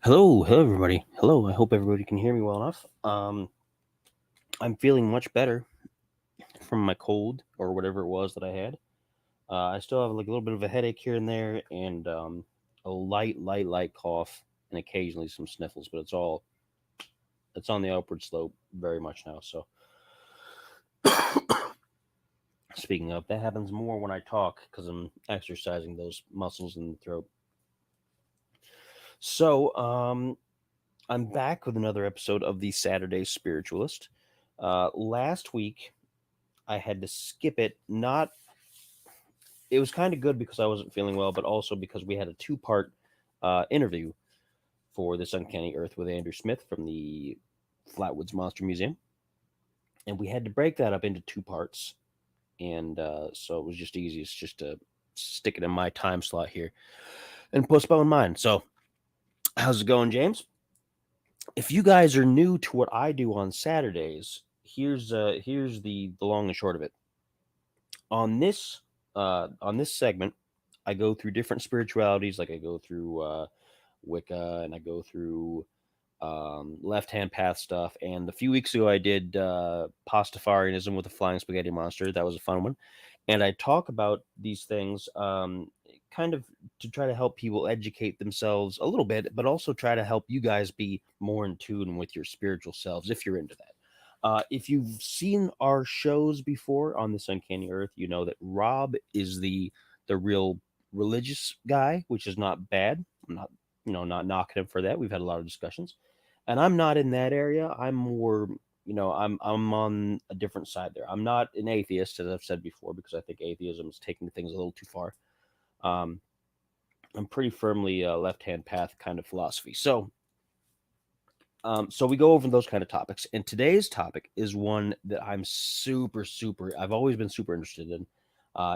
Hello, everybody. Hello. I hope everybody can hear me well enough. I'm feeling much better from my cold or whatever it was that I had. I still have like a little bit of a headache here and there, and a light cough, and occasionally some sniffles. But it's on the upward slope very much now. So, speaking of, that happens more when I talk because I'm exercising those muscles in the throat. So, I'm back with another episode of the Saturday Spiritualist. Last week I had to skip it. Not It was kind of good because I wasn't feeling well, but also because we had a two-part interview for this Uncanny Earth with Andrew Smith from the Flatwoods Monster Museum, and we had to break that up into two parts. And so it was just easiest just to stick it in my time slot here and postpone mine. So how's it going, James? If you guys are new to what I do on Saturdays, here's the long and short of it. On this segment, I go through different spiritualities. Like I go through Wicca, and I go through left hand path stuff. And a few weeks ago, I did Pastafarianism with the flying spaghetti monster. That was a fun one. And I talk about these things kind of to try to help people educate themselves a little bit, but also try to help you guys be more in tune with your spiritual selves if you're into that. If you've seen our shows before on this Uncanny Earth, you know that Rob is the real religious guy, which is not bad. I'm not not knocking him for that. We've had a lot of discussions, and I'm not in that area. I'm more I'm on a different side there. I'm not an atheist, as I've said before, because I think atheism is taking things a little too far. Um, I'm pretty firmly a left hand path kind of philosophy. So we go over those kind of topics, and today's topic is one that I'm super. I've always been super interested in.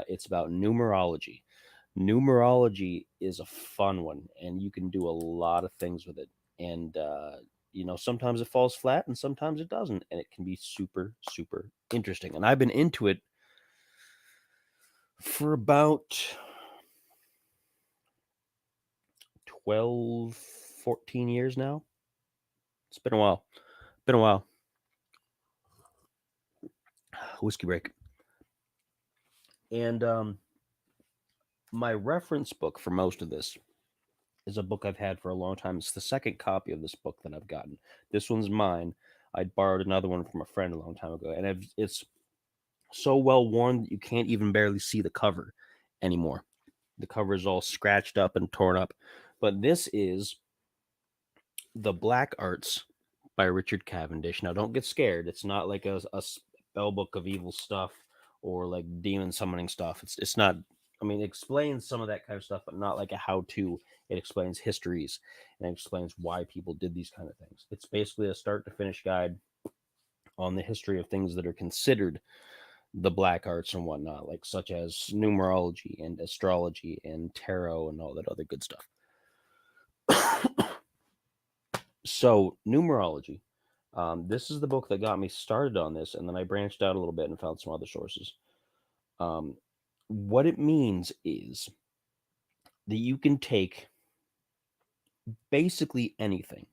It's about numerology. Numerology is a fun one, and you can do a lot of things with it. And sometimes it falls flat, and sometimes it doesn't, and it can be super interesting. And I've been into it for about 12, 14 years now. It's been a while. Been a while. Whiskey break. And my reference book for most of this is a book I've had for a long time. It's the second copy of this book that I've gotten. This one's mine. I borrowed another one from a friend a long time ago, and it's so well worn that you can't even barely see the cover anymore. The cover is all scratched up and torn up. But this is The Black Arts by Richard Cavendish. Now, don't get scared. It's not like a spell book of evil stuff or like demon summoning stuff. It's not. I mean, it explains some of that kind of stuff, but not like a how-to. It explains histories and it explains why people did these kind of things. It's basically a start to finish guide on the history of things that are considered the black arts and whatnot, like such as numerology and astrology and tarot and all that other good stuff. So, numerology. This is the book that got me started on this, and then I branched out a little bit and found some other sources. Um, what it means is that you can take basically anything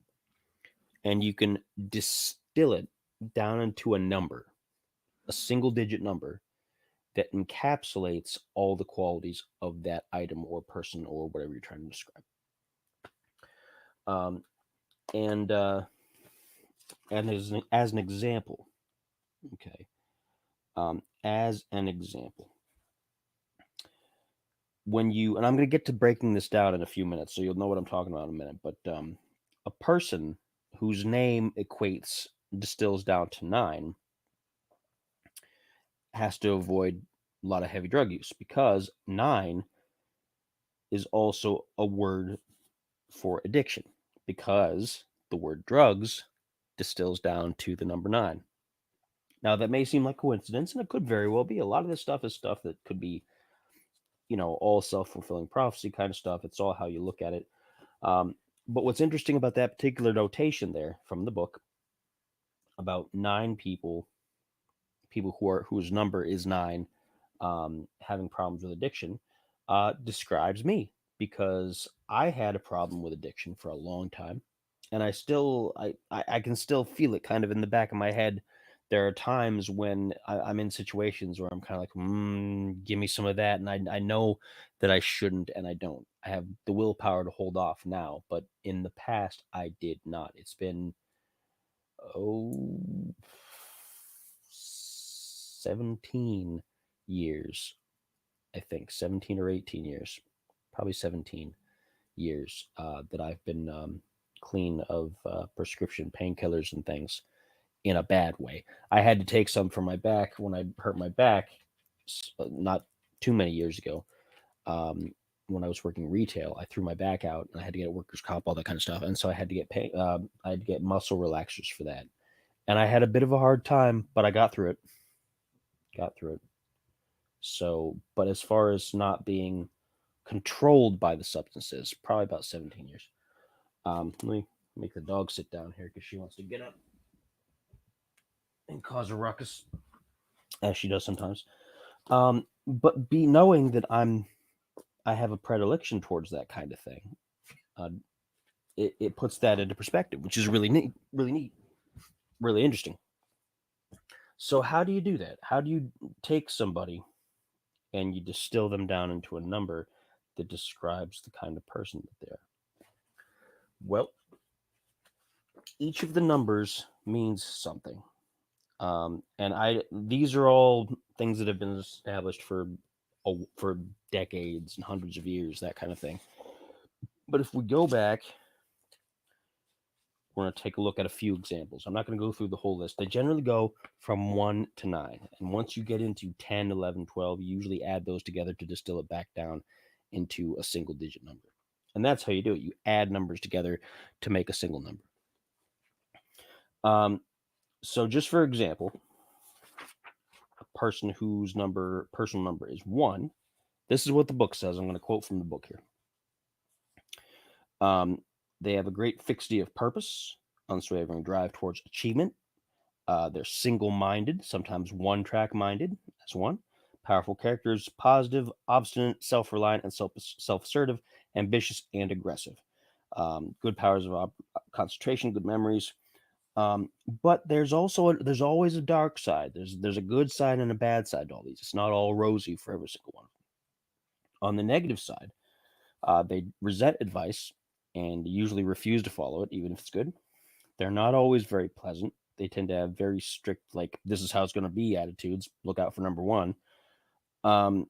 and you can distill it down into a number, a single digit number that encapsulates all the qualities of that item or person or whatever you're trying to describe. Um, and as an example, okay, as an example, when you and I'm going to get to breaking this down in a few minutes, so you'll know what I'm talking about in a minute. But a person whose name distills down to 9 has to avoid a lot of heavy drug use because 9 is also a word for addiction because the word drugs distills down to the number 9. Now, that may seem like coincidence, and it could very well be. A lot of this stuff is stuff that could be, all self fulfilling prophecy kind of stuff. It's all how you look at it. Um, but what's interesting about that particular notation there from the book about 9 people whose number is 9, having problems with addiction, describes me because I had a problem with addiction for a long time, and I can still feel it kind of in the back of my head. There are times when I'm in situations where I'm kind of like, give me some of that, and I know that I shouldn't, and I don't. I have the willpower to hold off now, but in the past I did not. It's been oh 17 years, I think 17 or 18 years, probably 17 years that I've been clean of prescription painkillers and things in a bad way. I had to take some for my back when I hurt my back not too many years ago. Um, when I was working retail, I threw my back out and I had to get a workers' comp, all that kind of stuff, and so I had to get I had to get muscle relaxers for that, and I had a bit of a hard time, but I got through it. Got through it. So, but as far as not being controlled by the substances, probably about 17 years. Let me make the dog sit down here because she wants to get up and cause a ruckus, as she does sometimes. But be knowing that I have a predilection towards that kind of thing, uh, it puts that into perspective, which is really neat, really interesting. So how do you do that? How do you take somebody and you distill them down into a number that describes the kind of person that they are? Well, each of the numbers means something. And these are all things that have been established for decades and hundreds of years, that kind of thing. But if we go back, we're going to take a look at a few examples. I'm not going to go through the whole list. They generally go from 1 to 9. And once you get into 10, 11, 12, you usually add those together to distill it back down into a single digit number. And that's how you do it. You add numbers together to make a single number. So just for example, a person whose personal number is 1. This is what the book says. I'm going to quote from the book here. They have a great fixity of purpose, unswavering drive towards achievement. They're single-minded, sometimes one-track-minded. That's 1. Powerful characters, positive, obstinate, self-reliant, and self-assertive, ambitious, and aggressive. Good powers of concentration, good memories. But there's always a dark side. There's a good side and a bad side to all these. It's not all rosy for every single one. On the negative side, they resent advice and usually refuse to follow it, even if it's good. They're not always very pleasant. They tend to have very strict, like, this is how it's going to be attitudes. Look out for number 1. And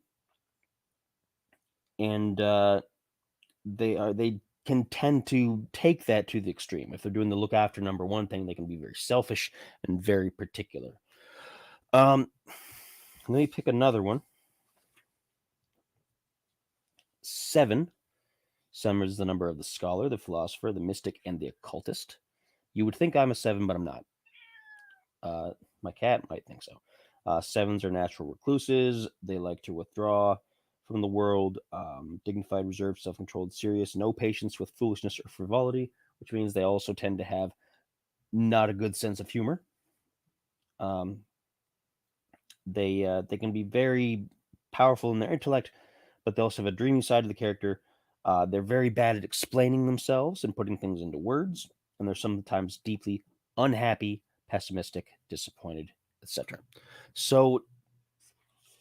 they can tend to take that to the extreme. If they're doing the look after number 1 thing, they can be very selfish and very particular. Let me pick another one. 7. 7 is the number of the scholar, the philosopher, the mystic, and the occultist. You would think I'm a 7, but I'm not. My cat might think so. 7s are natural recluses. They like to withdraw from the world, dignified, reserved, self-controlled, serious, no patience with foolishness or frivolity, which means they also tend to have not a good sense of humor. They can be very powerful in their intellect, but they also have a dreamy side of the character. They're very bad at explaining themselves and putting things into words, and they're sometimes deeply unhappy, pessimistic, disappointed, etc. So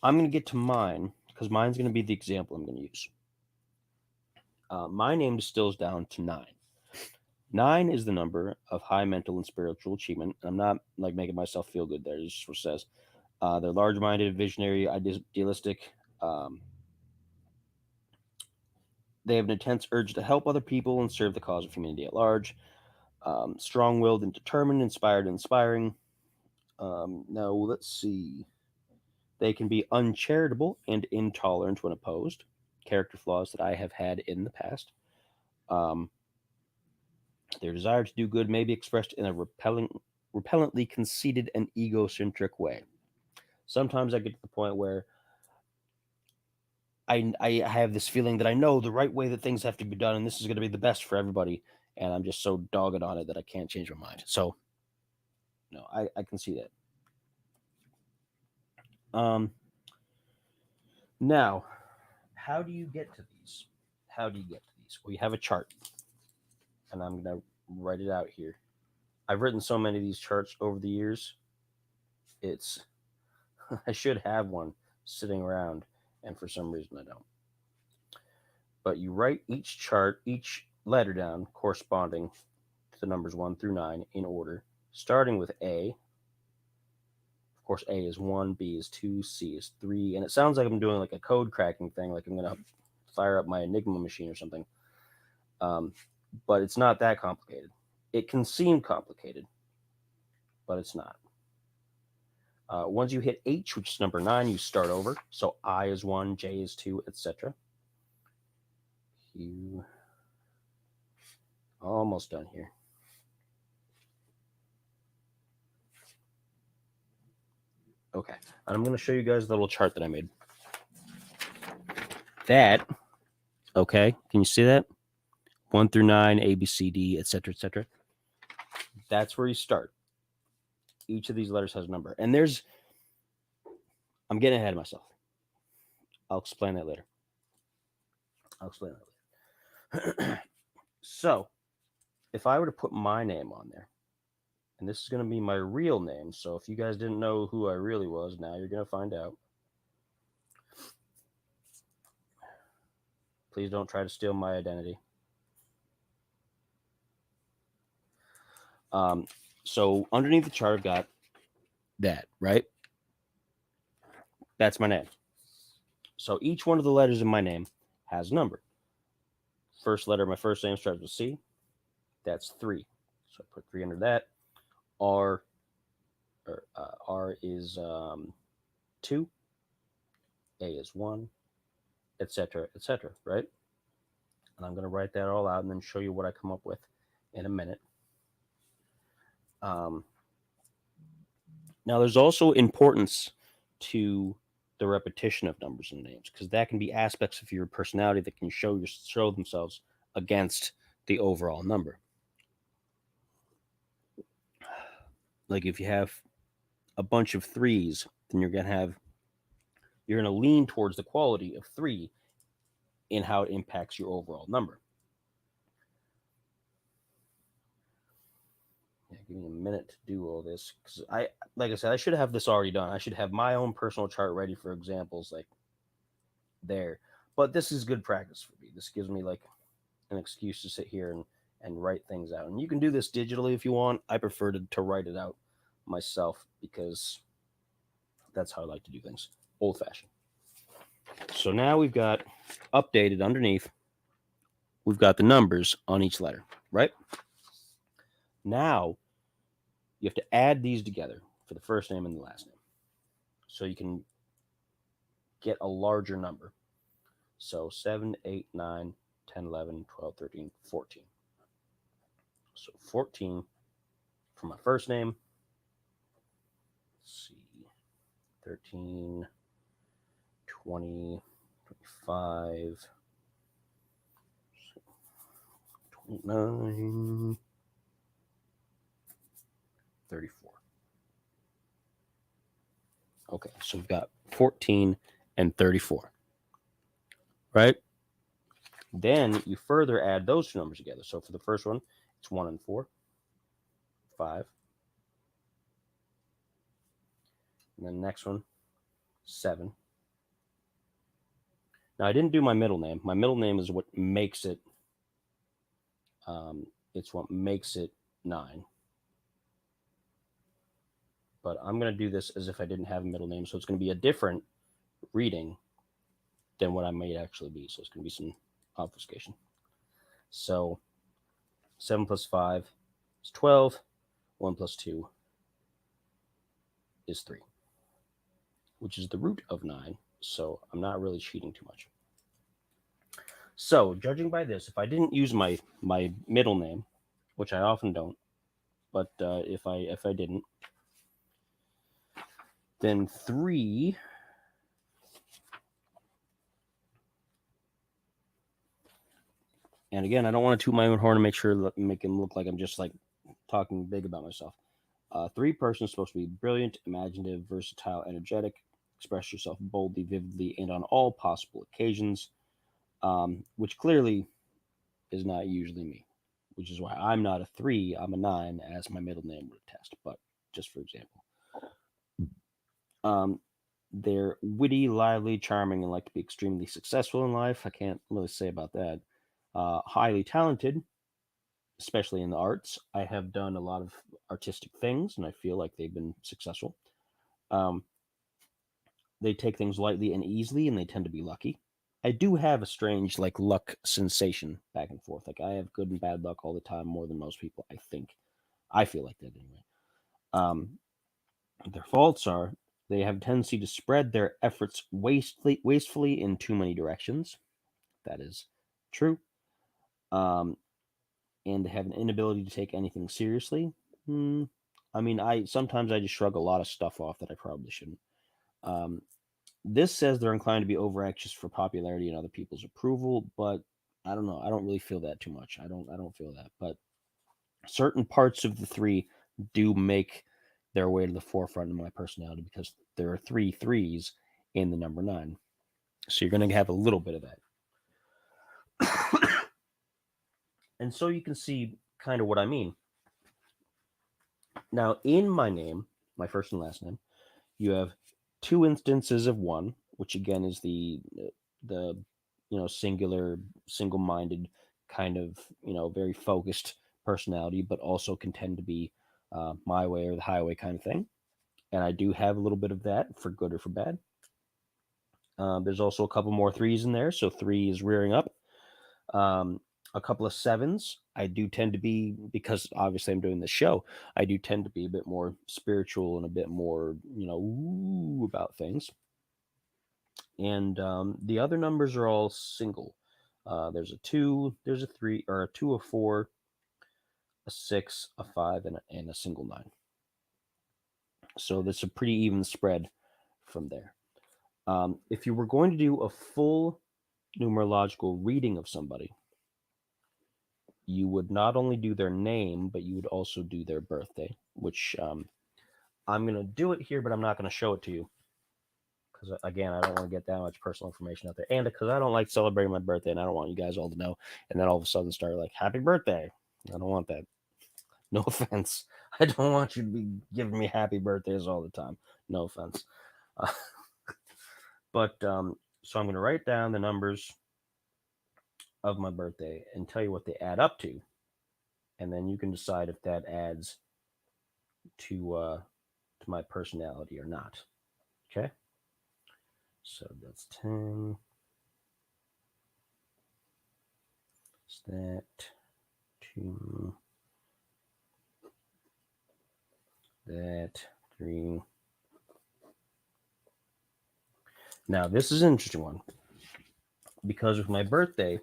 I'm going to get to mine because mine's going to be the example I'm going to use. My name distills down to 9. 9 is the number of high mental and spiritual achievement. I'm not like making myself feel good there. This is what it says. They're large-minded, visionary, idealistic. They have an intense urge to help other people and serve the cause of humanity at large. Strong-willed and determined, inspired and inspiring. Now, let's see. They can be uncharitable and intolerant when opposed. Character flaws that I have had in the past. Their desire to do good may be expressed in a repellently conceited and egocentric way. Sometimes I get to the point where I have this feeling that I know the right way that things have to be done, and this is going to be the best for everybody, and I'm just so dogged on it that I can't change my mind. So, no, I can see that. Now, how do you get to these? How do you get to these? Well, you have a chart, and I'm going to write it out here. I've written so many of these charts over the years. It's I should have one sitting around, and for some reason I don't. But you write each chart, each letter down corresponding to the numbers 1 through 9 in order, starting with A. Of course, A is 1, B is 2, C is 3, and it sounds like I'm doing like a code cracking thing, like I'm going to fire up my Enigma machine or something. But it's not that complicated. It can seem complicated, but it's not. Once you hit H, which is number 9, you start over. So I is 1, J is 2, etc. You almost done here. Okay, and I'm going to show you guys the little chart that I made. That, okay, can you see that? 1 through 9, A, B, C, D, etc., etc. That's where you start. Each of these letters has a number. And I'm getting ahead of myself. I'll explain that later. So, if I were to put my name on there, and this is going to be my real name, so if you guys didn't know who I really was, now you're going to find out. Please don't try to steal my identity. So underneath the chart, I've got that, right? That's my name. So each one of the letters in my name has a number. First letter of my first name starts with C. That's 3. So I put 3 under that. R is 2. A is 1, etc., etc., right? And I'm going to write that all out and then show you what I come up with in a minute. Now, there's also importance to the repetition of numbers and names, because that can be aspects of your personality that can show themselves against the overall number. Like if you have a bunch of 3s, then you're going to lean towards the quality of 3 in how it impacts your overall number. Yeah, give me a minute to do all this, because like I said, I should have this already done. I should have my own personal chart ready for examples like there. But this is good practice for me. This gives me like an excuse to sit here and write things out. And you can do this digitally if you want. I prefer to write it out myself because that's how I like to do things, old-fashioned. So now we've got updated underneath. We've got the numbers on each letter, right? Now you have to add these together for the first name and the last name, so you can get a larger number. So 7, 8, 9, 10, 11, 12, 13, 14. So 14 for my first name. Let's see. 13, 20, 25, 29, 34. Okay, so we've got 14 and 34, right? Then you further add those two numbers together. So for the first one, it's 1 and 4, 5. And then the next one, 7. Now, I didn't do my middle name. My middle name is what makes it, it's what makes it 9. But I'm going to do this as if I didn't have a middle name. So it's going to be a different reading than what I may actually be. So it's going to be some obfuscation. So 7 plus 5 is 12. 1 plus 2 is 3, which is the root of 9. So I'm not really cheating too much. So judging by this, if I didn't use my middle name, which I often don't, but if I didn't, then 3 and again, I don't want to toot my own horn and make him look like I'm just like talking big about myself. 3 person is supposed to be brilliant, imaginative, versatile, energetic, express yourself boldly, vividly, and on all possible occasions, which clearly is not usually me, which is why I'm not a 3, I'm a 9, as my middle name would attest. But just for example, um, they're witty, lively, charming, and like to be extremely successful in life. I can't really say about that. Highly talented, especially in the arts. I have done a lot of artistic things, and I feel like they've been successful. Um, they take things lightly and easily, and they tend to be lucky. I do have a strange like luck sensation back and forth. Like I have good and bad luck all the time, more than most people. I think I feel like that anyway. Um, their faults are they have a tendency to spread their efforts wastefully in too many directions. That is true. Um, and they have an inability to take anything seriously. Hmm. I mean, I sometimes I just shrug a lot of stuff off that I probably shouldn't. Um, this says they're inclined to be over anxious for popularity and other people's approval, but I don't know. I don't really feel that too much. I don't feel that. But certain parts of the 3 do make their way to the forefront of my personality because there are 3 3s in the number 9. So you're going to have a little bit of that. And so you can see kind of what I mean. Now, in my name, my first and last name, you have 2 instances of 1, which again is the singular, single-minded kind of very focused personality, but also can tend to be my way or the highway kind of thing. And I do have a little bit of that for good or for bad. There's also a couple more 3s in there, so 3 is rearing up. A couple of 7s. I do tend to be, because obviously I'm doing this show, I do tend to be a bit more spiritual and a bit more, ooh, about things. And the other numbers are all single. There's a 2, there's a 3, or a 2, a 4, a 6, a 5, and a single 9. So that's a pretty even spread from there. If you were going to do a full numerological reading of somebody, you would not only do their name, but you would also do their birthday, which I'm going to do it here, but I'm not going to show it to you. Because, again, I don't want to get that much personal information out there. And because I don't like celebrating my birthday, and I don't want you guys all to know. And then all of a sudden start like, happy birthday. I don't want that. No offense. I don't want you to be giving me happy birthdays all the time. No offense. Uh, but so I'm going to write down the numbers of my birthday and tell you what they add up to. And then you can decide if that adds to my personality or not. Okay? So that's 10. Is that 2? That 3. Now, this is an interesting one because with my birthday,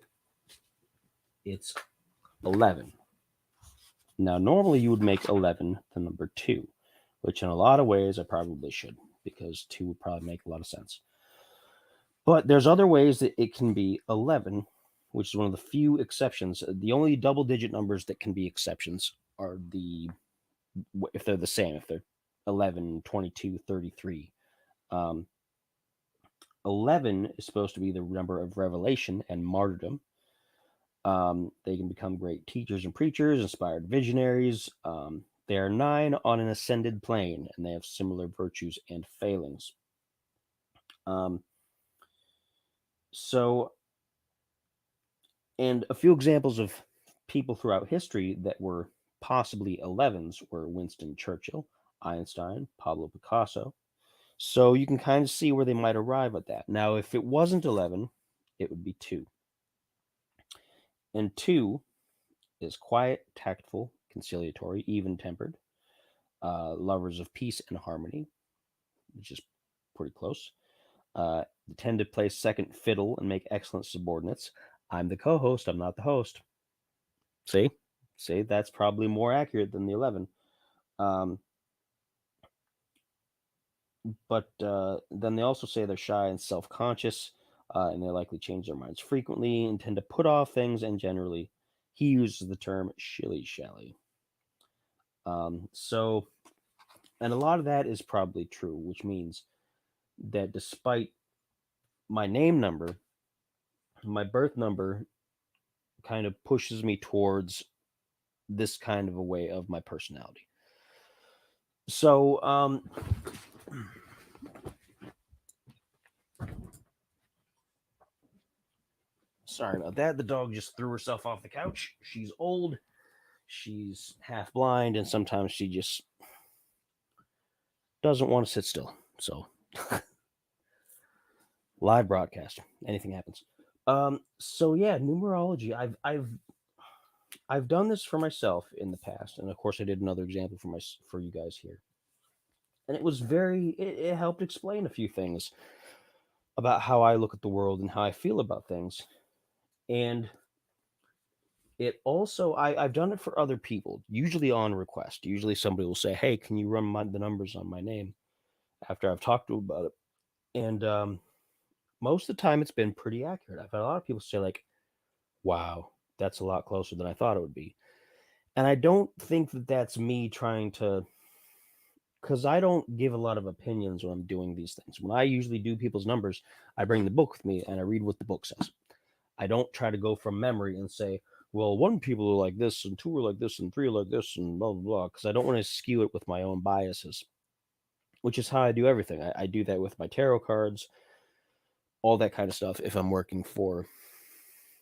it's 11. Now, normally you would make 11 the number 2, which in a lot of ways I probably should, because 2 would probably make a lot of sense. But there's other ways that it can be 11, which is one of the few exceptions. The only double-digit numbers that can be exceptions are if they're the same, if they're 11, 22, 33. 11 is supposed to be the number of revelation and martyrdom. They can become great teachers and preachers, inspired visionaries. They are 9 on an ascended plane, and they have similar virtues and failings. So, and a few examples of people throughout history that were possibly 11s were Winston Churchill, Einstein, Pablo Picasso. So you can kind of see where they might arrive at that. Now, if it wasn't 11, it would be 2. And 2 is quiet, tactful, conciliatory, even-tempered, lovers of peace and harmony, which is pretty close. They tend to play second fiddle and make excellent subordinates. I'm the co-host. I'm not the host. See, that's probably more accurate than the 11. But then they also say they're shy and self-conscious, and they likely change their minds frequently and tend to put off things. And generally, he uses the term shilly-shally. So, and a lot of that is probably true, which means that despite my name number, my birth number kind of pushes me towards this kind of a way of my personality. So, sorry about that. The dog just threw herself off the couch. She's old, she's half blind, and sometimes she just doesn't want to sit still. So, live broadcast, anything happens. So yeah, numerology. I've done this for myself in the past, and of course, I did another example for you guys here, and it helped explain a few things about how I look at the world and how I feel about things, and it also I've done it for other people, usually on request. Usually, somebody will say, "Hey, can you run the numbers on my name?" After I've talked to them about it, and most of the time, it's been pretty accurate. I've had a lot of people say like, "Wow, that's a lot closer than I thought it would be." And I don't think that that's me trying to, because I don't give a lot of opinions when I'm doing these things. When I usually do people's numbers, I bring the book with me and I read what the book says. I don't try to go from memory and say, well, one people are like this, and two are like this, and three are like this, and blah, blah, blah, because I don't want to skew it with my own biases, which is how I do everything. I do that with my tarot cards, all that kind of stuff, if I'm working for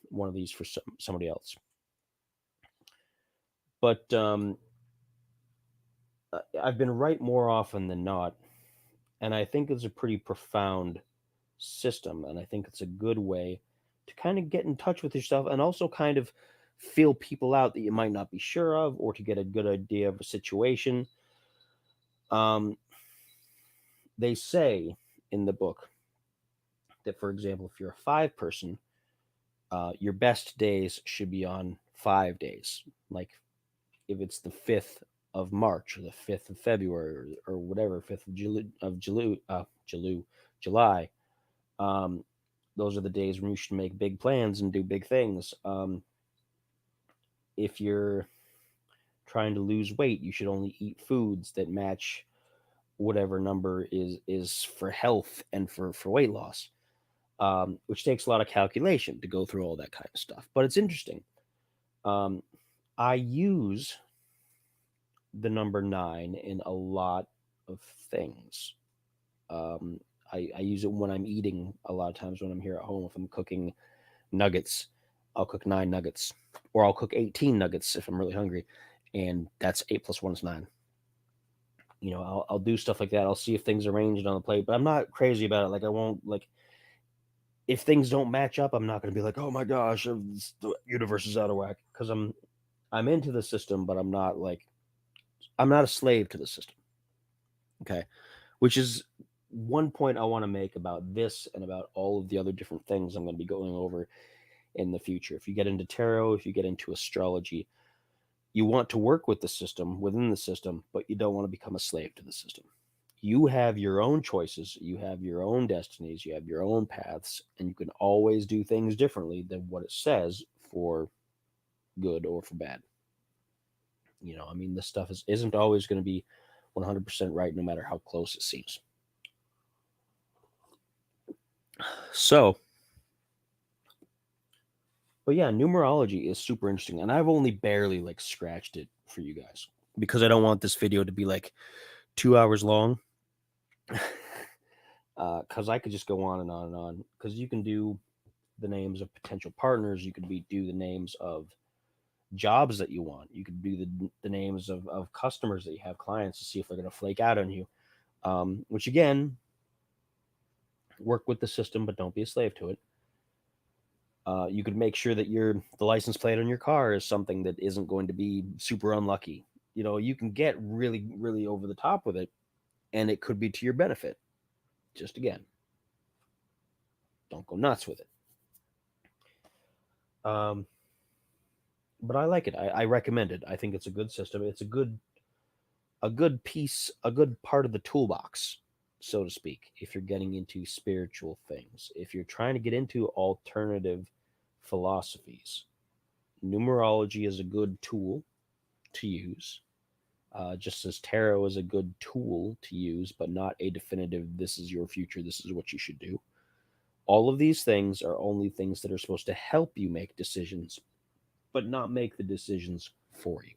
one of these for somebody else. But I've been right more often than not, and I think it's a pretty profound system, and I think it's a good way to kind of get in touch with yourself and also kind of feel people out that you might not be sure of, or to get a good idea of a situation. Um, they say in the book that, for example, if you're a 5 person, your best days should be on 5 days. Like if it's the 5th of March or the 5th of February or whatever, 5th of July. Um, those are the days when you should make big plans and do big things. If you're trying to lose weight, you should only eat foods that match whatever number is for health and for weight loss, which takes a lot of calculation to go through all that kind of stuff. But it's interesting. Um, I use the number 9 in a lot of things. Um, I use it when I'm eating a lot of times when I'm here at home. If I'm cooking nuggets, I'll cook 9 nuggets, or I'll cook 18 nuggets if I'm really hungry, and that's 8 plus 1 is 9. I'll do stuff like that. I'll see if things are arranged on the plate, but I'm not crazy about it. Like I won't like if things don't match up, I'm not going to be like, oh my gosh, the universe is out of whack, because I'm into the system, but I'm not a slave to the system. Okay, which is one point I want to make about this and about all of the other different things I'm going to be going over in the future. If you get into tarot, if you get into astrology, you want to work with the system, within the system, but you don't want to become a slave to the system. You have your own choices, you have your own destinies, you have your own paths, and you can always do things differently than what it says for good or for bad. I mean, this stuff isn't always going to be 100% right, no matter how close it seems. So, but yeah, numerology is super interesting, and I've only barely scratched it for you guys because I don't want this video to be 2 hours long. Because I could just go on and on and on. Because you can do the names of potential partners, you could do the names of jobs that you want, you could do the names of customers that you have, clients, to see if they're going to flake out on you. Which again, work with the system, but don't be a slave to it. You could make sure that the license plate on your car is something that isn't going to be super unlucky. You can get really, really over the top with it, and it could be to your benefit. Just again, don't go nuts with it. But I like it. I recommend it. I think it's a good system. It's a good piece, a good part of the toolbox, so to speak, if you're getting into spiritual things. If you're trying to get into alternative philosophies, numerology is a good tool to use. Just as tarot is a good tool to use, but not a definitive, this is your future, this is what you should do. All of these things are only things that are supposed to help you make decisions but not make the decisions for you.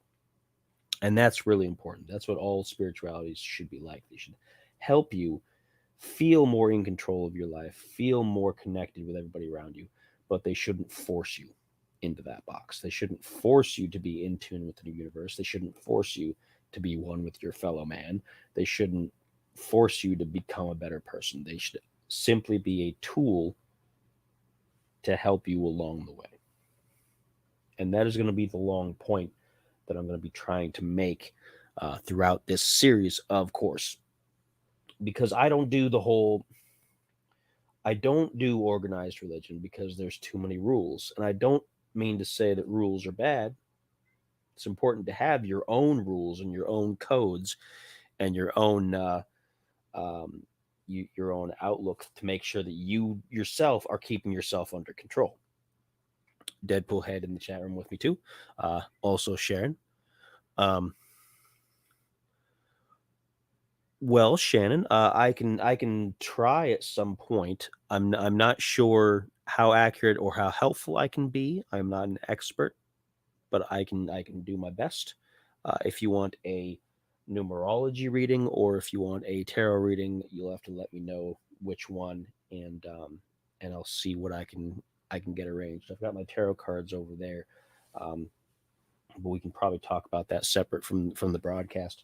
And that's really important. That's what all spiritualities should be like. They should help you feel more in control of your life, feel more connected with everybody around you, but they shouldn't force you into that box. They shouldn't force you to be in tune with the universe. They shouldn't force you to be one with your fellow man. They shouldn't force you to become a better person. They should simply be a tool to help you along the way. And that is going to be the long point that I'm going to be trying to make throughout this series, of course, because I don't do organized religion because there's too many rules. And I don't mean to say that rules are bad. It's important to have your own rules and your own codes and um, your own outlook to make sure that you yourself are keeping yourself under control. Deadpool head in the chat room with me too. Also Sharon. Um, well, Shannon, I can try at some point. I'm not sure how accurate or how helpful I can be. I'm not an expert, but I can do my best. If you want a numerology reading or if you want a tarot reading, you'll have to let me know which one, and I'll see what I can get arranged. I've got my tarot cards over there, um, but we can probably talk about that separate from the broadcast.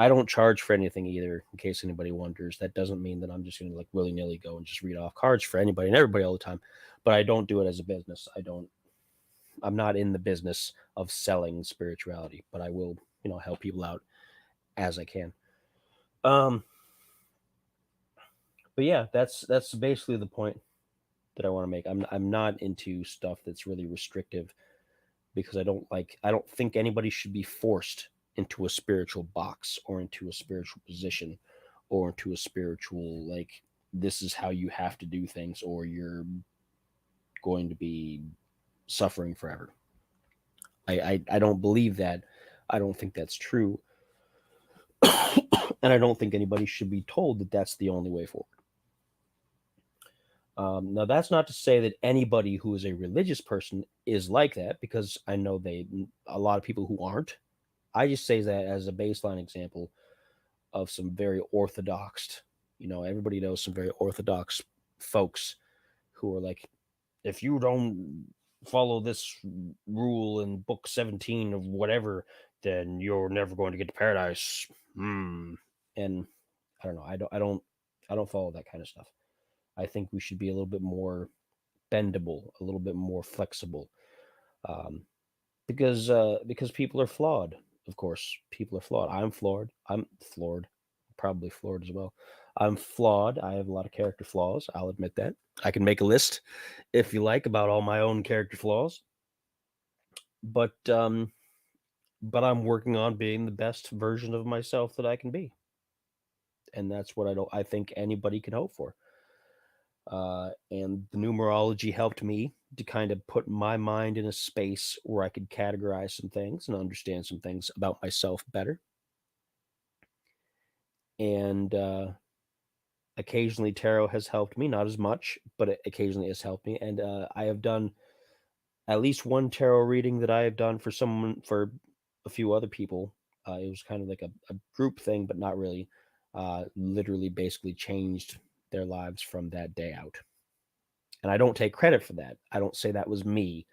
I don't charge for anything either, in case anybody wonders. That doesn't mean that I'm just going to like willy nilly go and just read off cards for anybody and everybody all the time. But I don't do it as a business. I'm not in the business of selling spirituality, but I will, help people out as I can. Um, but yeah, that's basically the point that I want to make. I'm not into stuff that's really restrictive because I don't think anybody should be forced into a spiritual box or into a spiritual position or into a spiritual like this is how you have to do things or you're going to be suffering forever. I don't believe that. I don't think that's true. And I don't think anybody should be told that that's the only way forward. Now, that's not to say that anybody who is a religious person is like that, because I know a lot of people who aren't. I just say that as a baseline example of some very orthodox, everybody knows some very orthodox folks who are like, if you don't follow this rule in book 17 of whatever, then you're never going to get to paradise. And I don't know. I don't follow that kind of stuff. I think we should be a little bit more bendable, a little bit more flexible, um, because people are flawed. Of course, people are flawed. I'm flawed. I'm floored, probably floored as well. I'm flawed. I have a lot of character flaws. I'll admit that. I can make a list if you like about all my own character flaws. But I'm working on being the best version of myself that I can be, and that's what I think anybody can hope for. And the numerology helped me to kind of put my mind in a space where I could categorize some things and understand some things about myself better. And occasionally tarot has helped me, not as much, but it occasionally has helped me. And I have done at least one tarot reading that I have done for a few other people. It was kind of like a group thing, but not really. Literally, basically changed their lives from that day out. And I don't take credit for that. I don't say that was me.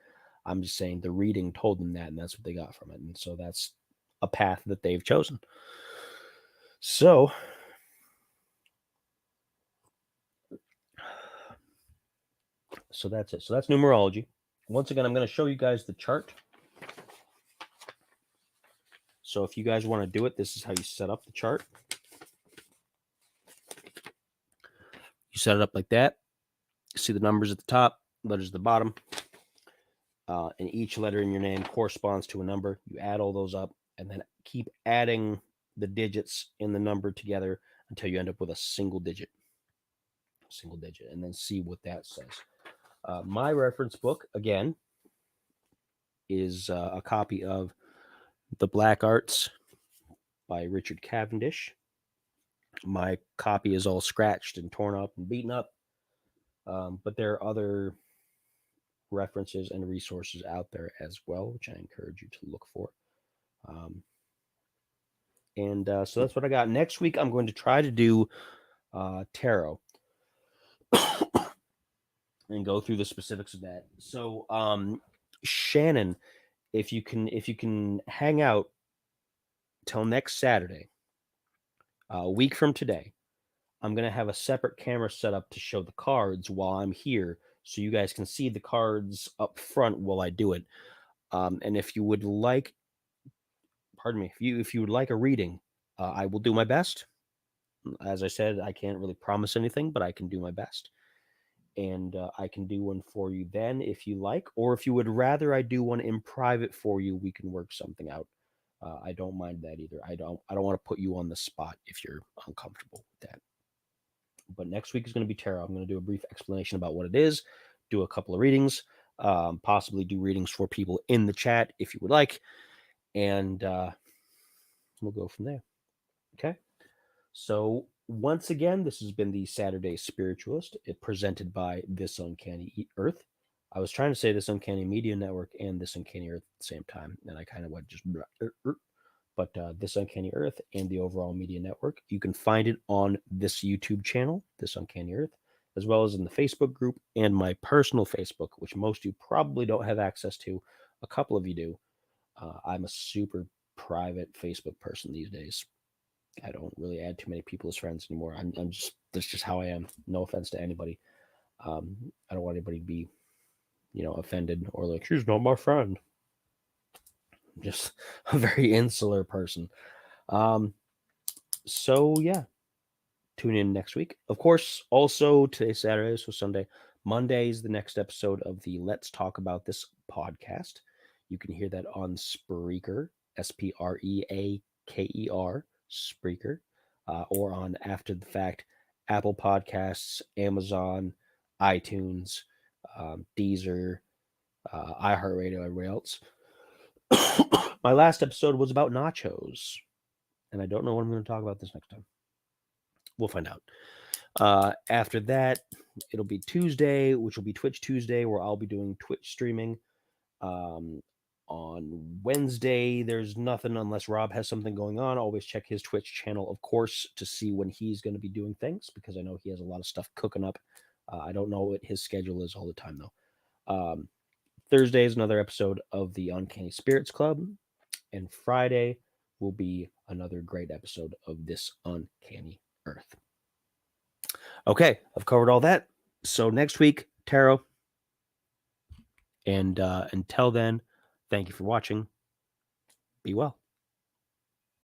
I'm just saying the reading told them that, and that's what they got from it. And so that's a path that they've chosen. So that's it. So that's numerology. Once again, I'm going to show you guys the chart. So if you guys want to do it, this is how you set up the chart. You set it up like that. See the numbers at the top, letters at the bottom. And each letter in your name corresponds to a number. You add all those up and then keep adding the digits in the number together until you end up with a single digit, and then see what that says. My reference book, again, is a copy of The Black Arts by Richard Cavendish. My copy is all scratched and torn up and beaten up, but there are other references and resources out there as well, which I encourage you to look for. So that's what I got. Next week, I'm going to try to do tarot and go through the specifics of that. So, Shannon, if you can hang out till next Saturday, a week from today, I'm gonna have a separate camera set up to show the cards while I'm here, so you guys can see the cards up front while I do it. And if you would like, pardon me, if you would like a reading, I will do my best. As I said, I can't really promise anything, but I can do my best. And I can do one for you then if you like, or if you would rather I do one in private for you, we can work something out. I don't mind that either. I don't want to put you on the spot if you're uncomfortable with that. But next week is going to be tarot. I'm going to do a brief explanation about what it is, do a couple of readings, possibly do readings for people in the chat if you would like, and we'll go from there. Okay. So once again, this has been the Saturday Spiritualist, presented by This Uncanny Earth. I was trying to say This Uncanny Media Network and This Uncanny Earth at the same time, and I kind of went just but This Uncanny Earth and the overall media network. You can find it on this YouTube channel, This Uncanny Earth, as well as in the Facebook group and my personal Facebook, which most of you probably don't have access to. A couple of you do. I'm a super private Facebook person these days. I don't really add too many people as friends anymore. I'm just, that's just how I am. No offense to anybody. I don't want anybody to be, offended or like, she's not my friend. I'm just a very insular person. So yeah, tune in next week. Of course, also today's Saturday, so Sunday. Monday is the next episode of the Let's Talk About This podcast. You can hear that on Spreaker, Spreaker, Spreaker, or on After the Fact, Apple Podcasts, Amazon, iTunes, Deezer, iHeartRadio, everywhere else. My last episode was about nachos, and I don't know what I'm going to talk about this next time. We'll find out. After that, it'll be Tuesday, which will be Twitch Tuesday, where I'll be doing Twitch streaming. On Wednesday, there's nothing unless Rob has something going on. Always check his Twitch channel, of course, to see when he's going to be doing things, because I know he has a lot of stuff cooking up. I don't know what his schedule is all the time, though. Thursday is another episode of the Uncanny Spirits Club, and Friday will be another great episode of This Uncanny Earth. Okay, I've covered all that. So next week, tarot. And until then, thank you for watching. Be well.